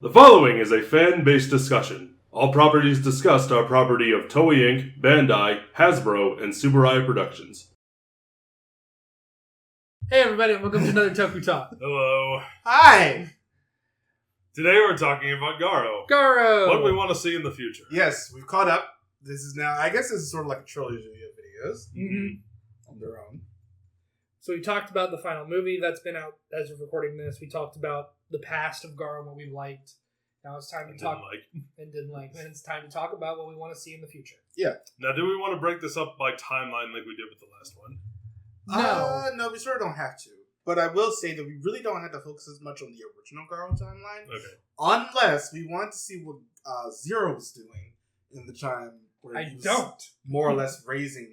The following is a fan-based discussion. All properties discussed are property of Toei Inc., Bandai, Hasbro, and Subaru Productions. Hey everybody, welcome to another Tokutalk. Hello. Hi! Today we're talking about Garo. Garo! What we want to see in the future. Yes, we've caught up. This is now, I guess this is sort of like a trilogy of videos on their own. So we talked about the final movie that's been out as of recording this. We talked about the past of Garo and what we liked. Now it's time to talk and didn't like. And it's time to talk about what we want to see in the future. Yeah. Now, do we want to break this up by timeline like we did with the last one? No, we sort of don't have to. But I will say that we really don't have to focus as much on the original Garo timeline. Okay. Unless we want to see what Zero was doing in the time where he was more or less raising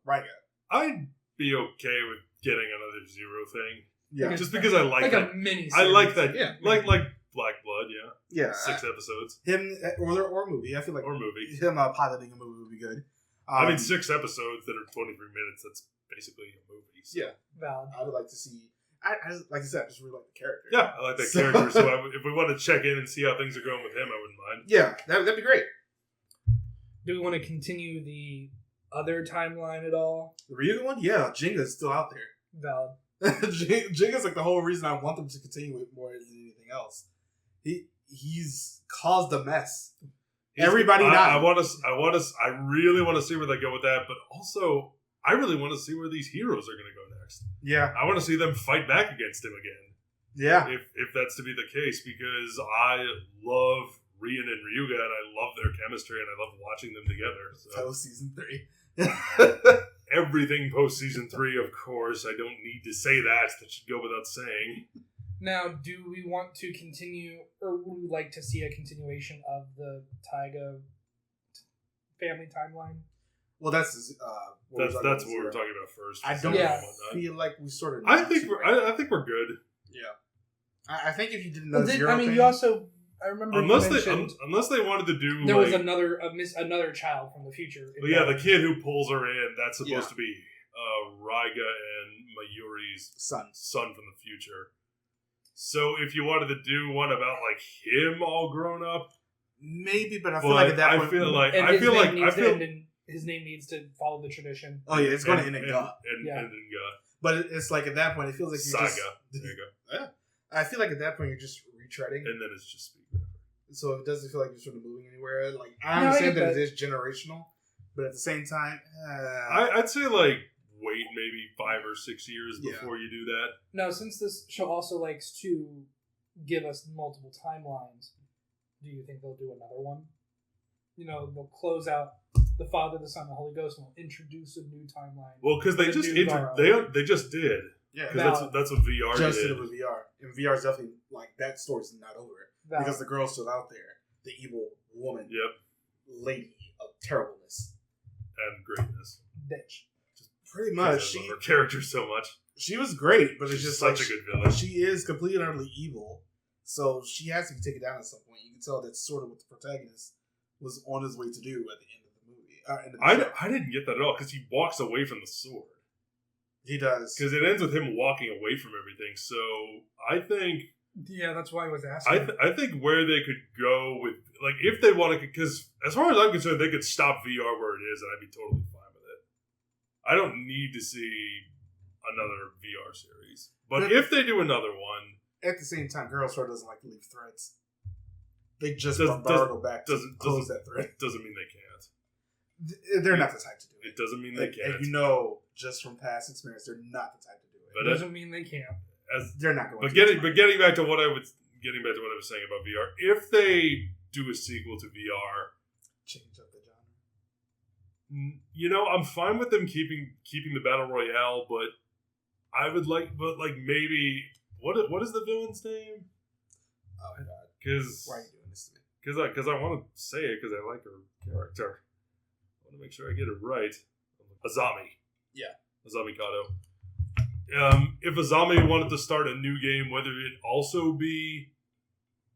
Raiga. I'd be okay with getting another Zero thing. Yeah. Just because I like that. A mini series. I like that. Yeah. Like Black Blood, yeah. Yeah. 6 episodes. Him, or movie. I feel like Or movie. him piloting a movie would be good. I mean, 6 episodes that are 23 minutes, that's basically a movie. So. Yeah. Valid. I would like to see... I like I said, I just really like the character. Yeah, I like that character. So if we want to check in and see how things are going with him, I wouldn't mind. Yeah, that'd be great. Do we want to continue the other timeline at all? The Ryuga one? Yeah, Jenga's still out there. Valid. Jenga's like the whole reason I want them to continue it more than anything else. He's caused a mess. Everybody died. I really want to see where they go with that, but also I really want to see where these heroes are going to go next. Yeah. I want to see them fight back against him again. Yeah. If that's to be the case, because I love Rian and Ryuga, and I love their chemistry, and I love watching them together. So. Post season 3. Everything post season 3, of course. I don't need to say that. That should go without saying. Now, do we want to continue, or would we like to see a continuation of the Taiga family timeline? Well, that's what we're talking about first. I don't feel like we sort of. I think we're good. Yeah, I think if you did another Zero, I mean, you also. I remember unless they wanted to do. There was another child from the future. Well, yeah, the kid who pulls her in. That's supposed to be Raiga and Mayuri's son from the future. So if you wanted to do one about like him all grown up, maybe. But I feel like at that point, his name needs to follow the tradition. Oh yeah, it's going to end in Ga. But it's like at that point, it feels like you're Saga. There you go. Yeah. I feel like at that point you're just retreading, and then it's just speed grabber. So it doesn't feel like you're sort of moving anywhere. Like I understand that it is generational, but at the same time, I'd say like wait maybe 5 or 6 years before you do that. Now, since this show also likes to give us multiple timelines, do you think they'll do another one? You know, they'll close out the Father, the Son, the Holy Ghost, and they'll introduce a new timeline. Well, because they just they just did. Yeah, because that's what VR just did. Just did it with VR, and VR is definitely like that story's not over because the girl's still out there, the evil woman, lady of terribleness and greatness, bitch. Pretty much, she her character so much. She was great, but it's just such a good villain. She is completely and utterly evil, so she has to be taken down at some point. You can tell that's sort of what the protagonist was on his way to do at the end of the movie. I didn't get that at all because he walks away from the sword. He does, because it ends with him walking away from everything. So I think, that's why I was asking. I think where they could go with like if they want to, because as far as I'm concerned, they could stop VR where it is, and I'd be totally fine with it. I don't need to see another VR series, but if they do another one, at the same time, Girl Star doesn't like to leave threads. They just go back to close that thread. Doesn't mean they can't. They're not the type to do it. It doesn't mean they can't. And you know, just from past experience, they're not the type to do it. But it doesn't mean they can't. They're not going. But getting back to what I was saying about VR, if they do a sequel to VR, change up the genre. You know, I'm fine with them keeping the battle royale, but I would maybe what is the villain's name? Oh my god! Because why are you doing this to me? Because I want to say it because I like her character. I want to make sure I get it right. Azami. Yeah. Azami Kato. If Azami wanted to start a new game, whether it also be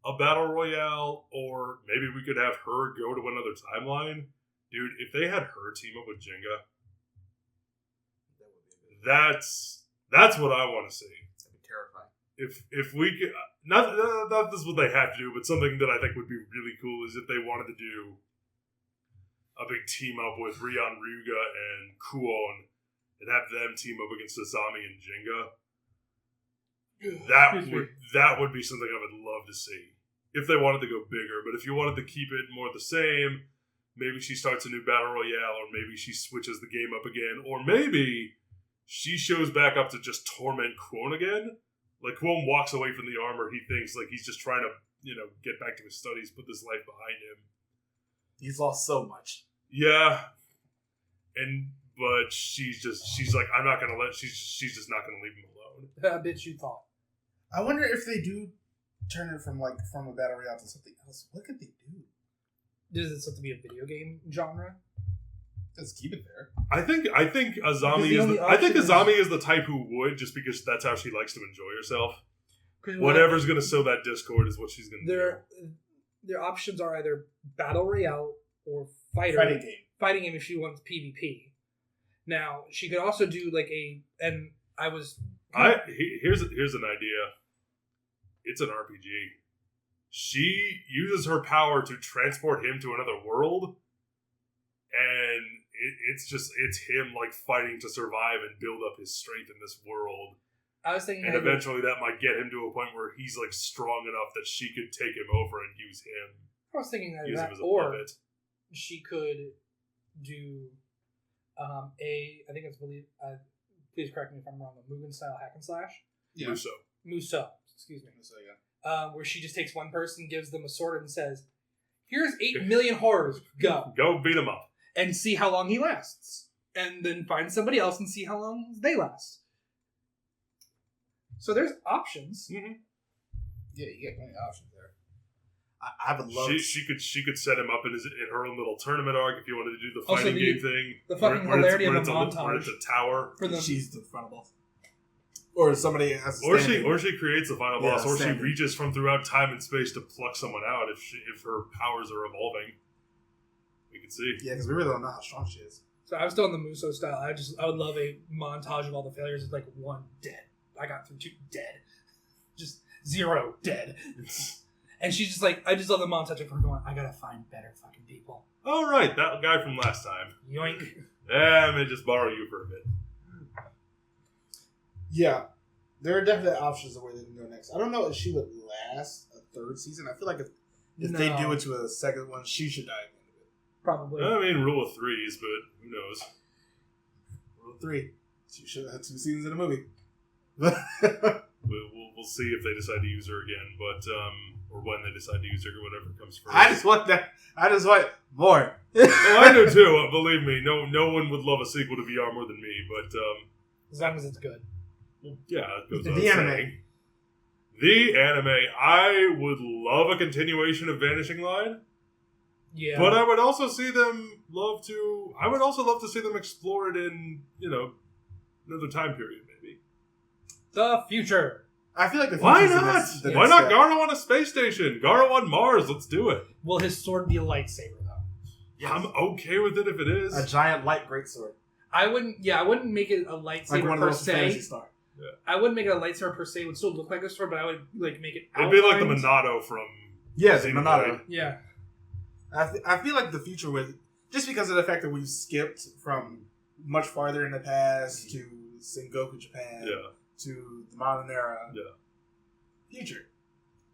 a battle royale or maybe we could have her go to another timeline. Dude, if they had her team up with Jenga, that's what I want to see. That'd be terrifying. If we could, not this is what they have to do, but something that I think would be really cool is if they wanted to do a big team up with Rion Ryuga and Kuon and have them team up against Asami and Jinga. That would be something I would love to see if they wanted to go bigger. But if you wanted to keep it more the same, maybe she starts a new battle royale, or maybe she switches the game up again, or maybe she shows back up to just torment Kwon again. Like, Kwon walks away from the armor. He thinks, like, he's just trying to, get back to his studies, put this life behind him. He's lost so much. Yeah. But she's like, I'm not going to she's just not going to leave him alone. I bet you thought. I wonder if they do turn it from a battle royale to something else. What could they do? Does it have to be a video game genre? Let's keep it there. I think Azami is the type who would, just because that's how she likes to enjoy herself. Whatever's going to sow that discord is what she's going to do. Their options are either battle royale or fighting game if she wants PvP. Now she could also do here's an idea. It's an RPG. She uses her power to transport him to another world, and it's him like fighting to survive and build up his strength in this world. I was thinking, and eventually that might get him to a point where he's like strong enough that she could take him over and use him. I was thinking use that, him as a or puppet. She could do I think it's please correct me if I'm wrong, a Mugen style hack and slash. Yeah. Muso. Excuse me. Muso, yeah. Where she just takes one person, gives them a sword, and says, "Here's 8 million horrors. Go beat him up, and see how long he lasts, and then find somebody else and see how long they last." So there's options. Mm-hmm. Yeah, you get plenty of options there. I would love. She could set him up in her own little tournament arc if you wanted to do the fighting game thing. The fucking hilarity of a montage. Where it's a tower. She's the final boss. Or somebody has to or she creates the final boss, or she reaches from throughout time and space to pluck someone out if her powers are evolving. We can see. Yeah, because we really don't know how strong she is. So I was still in the Muso style. I would love a montage of all the failures. It's like 1 dead. I got through 2 dead. Just 0 dead. And she's just like, I just love the montage of her going, I gotta find better fucking people. Oh, right, that guy from last time. Yoink. Yeah, I may just borrow you for a bit. Yeah, there are definitely options of where they can go next. I don't know if she would last a 3rd season. I feel like if they do it to a 2nd one, she should die at the end of it. Probably. I mean, rule of 3s, but who knows? Rule of 3. She should have 2 seasons in a movie. We'll see if they decide to use her again, but or when they decide to use her, or whatever comes first. I just want more. Oh, I do too. Believe me, no one would love a sequel to VR more than me. But as long as it's good. Well, yeah, it goes the anime. The anime. I would love a continuation of Vanishing Line. Yeah, but I would also love to see them explore it in another time period, maybe. The future. I feel like the future. Why not? Why not Garo on a space station? Garo on Mars. Let's do it. Will his sword be a lightsaber though? Yes. I'm okay with it if it is a giant light greatsword. I wouldn't make it a lightsaber like one per of those se. Star. Yeah. I wouldn't make it a lightsaber per se. It would still look like a sword, but I would make it. It'd be like the Monado from. Yes, Monado. Yeah. I feel like the future would, just because of the fact that we've skipped from much farther in the past to Sengoku Japan. Yeah. To the modern era. Yeah. Future.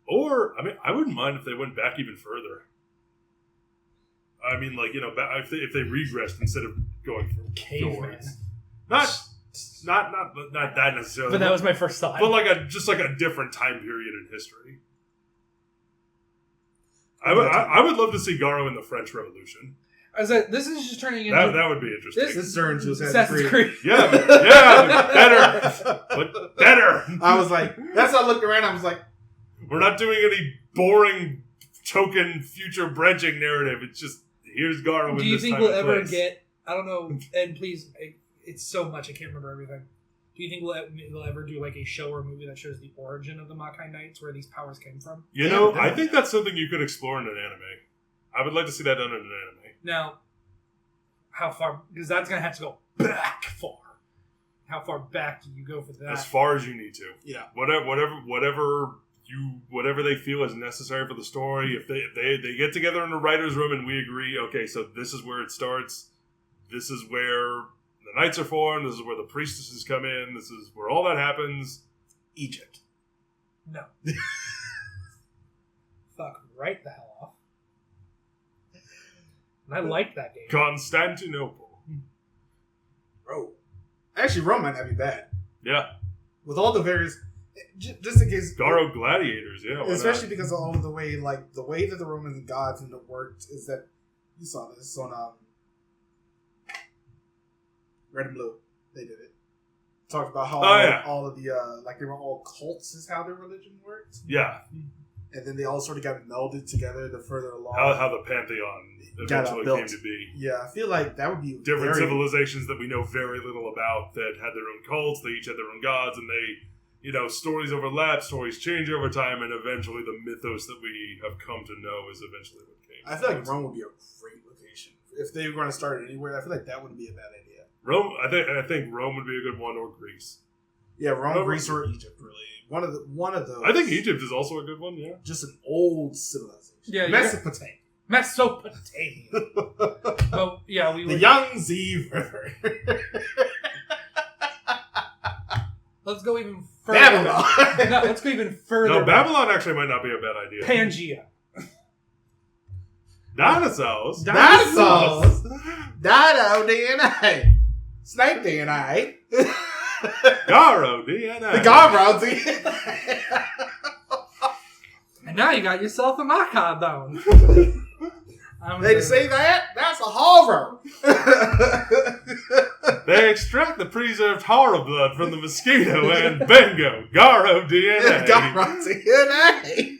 Or, I mean, I wouldn't mind if they went back even further. I mean, like, if they regressed instead of going from caveman. Not that necessarily. But that was my first thought. But a different time period in history. I would love to see Garo in the French Revolution. This is just turning into... That would be interesting. This turns to Assassin's Creed. Yeah, better. But better. I was like, that's how I looked around. I was like... We're not doing any boring token future branching narrative. It's just, here's Garo in this time. Do you think we'll ever get... I don't know, and please, it's so much, I can't remember everything. Do you think we'll ever do like a show or a movie that shows the origin of the Makai Knights, where these powers came from? I think that's something you could explore in an anime. I would like to see that done in an anime. Now, how far? Because that's going to have to go back far. How far back do you go for that? As far as you need to. Yeah. Whatever whatever they feel is necessary for the story. If they get together in the writer's room and we agree, okay, so this is where it starts. This is where the knights are formed. This is where the priestesses come in. This is where all that happens. Egypt. No. Fuck right the hell off. And I liked that game. Constantinople. Rome. Actually, Rome might not be bad. Yeah. With all the various... Just in case... Garo gladiators, yeah. Especially because of all of the way that the Roman gods and it worked is that... You saw this on... Red and Blue. They did it. Talked about how all of the... they were all cults is how their religion worked. Yeah. And then they all sort of got melded together the further along. How the Pantheon eventually came to be. Yeah, I feel like that would be different civilizations that we know very little about that had their own cults. They each had their own gods, and they, stories overlap, stories change over time, and eventually the mythos that we have come to know is eventually what came. I feel like Rome would be a great location if they were going to start it anywhere. I feel like that wouldn't be a bad idea. Rome, I think Rome would be a good one, or Greece. Yeah, Rome, Greece, or Egypt, really. One of those. I think Egypt is also a good one. Yeah, just an old civilization. Yeah, Mesopotamia. Well, yeah, we the Yangtze River. Let's go even further. Babylon. No, let's go even further. No, Babylon actually might not be a bad idea. Pangea. Dinosaurs. Dino DNA. Snake DNA. Garo DNA. The Garo DNA. And now you got yourself a macaw bone. They say that? That's a horror. They extract the preserved horror blood from the mosquito and bingo, Garo DNA. Garo DNA.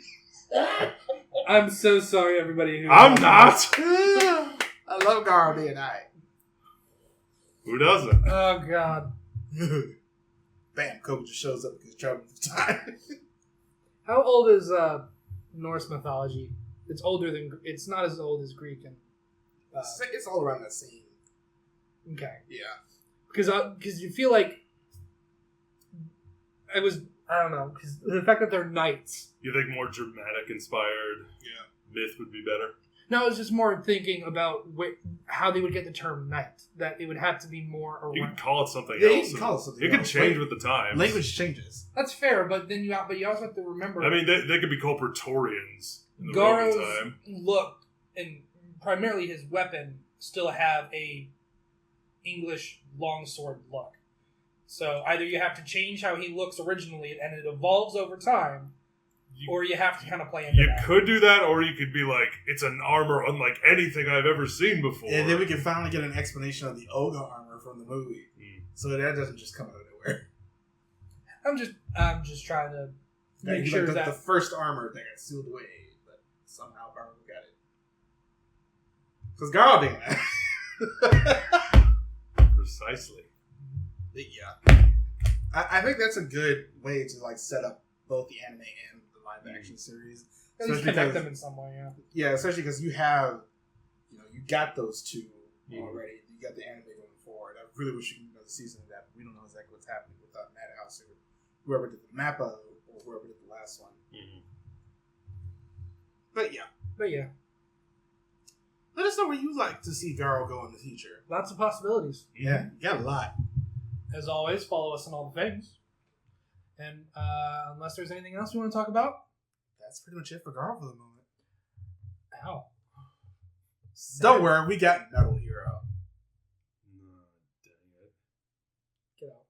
I'm so sorry, everybody. I'm not. I love Garo DNA. Who doesn't? Oh, God. Bam, Kobe just shows up because he's traveling through time. How old is Norse mythology? It's older than... It's not as old as Greek and... it's all around that same... Okay. Yeah. Because you feel like... I don't know, because the fact that they're knights... You think more dramatic inspired myth would be better? No, I was just more thinking about how they would get the term knight. That it would have to be more around. You could call it something Yeah, else. you can call it something It else. could change with the times. Language changes. That's fair, but then you also have to remember... I mean, they could be called Praetorians in the Roman Garo's time. look, and primarily his weapon, still have a English longsword look. So either you have to change how he looks originally, and it evolves over time, or you have to kind of play into that. You could do that, or you could be like, it's an armor unlike anything I've ever seen before. And then we can finally get an explanation of the Oga armor from the movie. So that doesn't just come out of nowhere. I'm just trying to make sure the first armor that got sealed away, but somehow Garo got it. Because Garo didn't. Precisely. Yeah. I think that's a good way to set up both the anime and the live action series. at least connect them in some way. Yeah. Yeah, especially because you have, you got those two already. You got the anime going forward. I really wish you could do another season of that, but we don't know exactly what's happening with Madhouse or whoever did the Mappa or whoever did the last one. Mm-hmm. But yeah. Let us know where you'd like to see Garo go in the future. Lots of possibilities. Yeah, you got a lot. As always, follow us on all the things. And unless there's anything else you want to talk about, that's pretty much it for Garo for the moment. Ow. Don't worry, we got Metal Hero. Get out.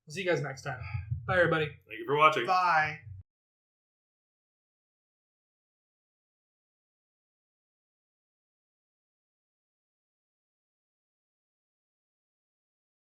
We'll see you guys next time. Bye, everybody. Thank you for watching. Bye.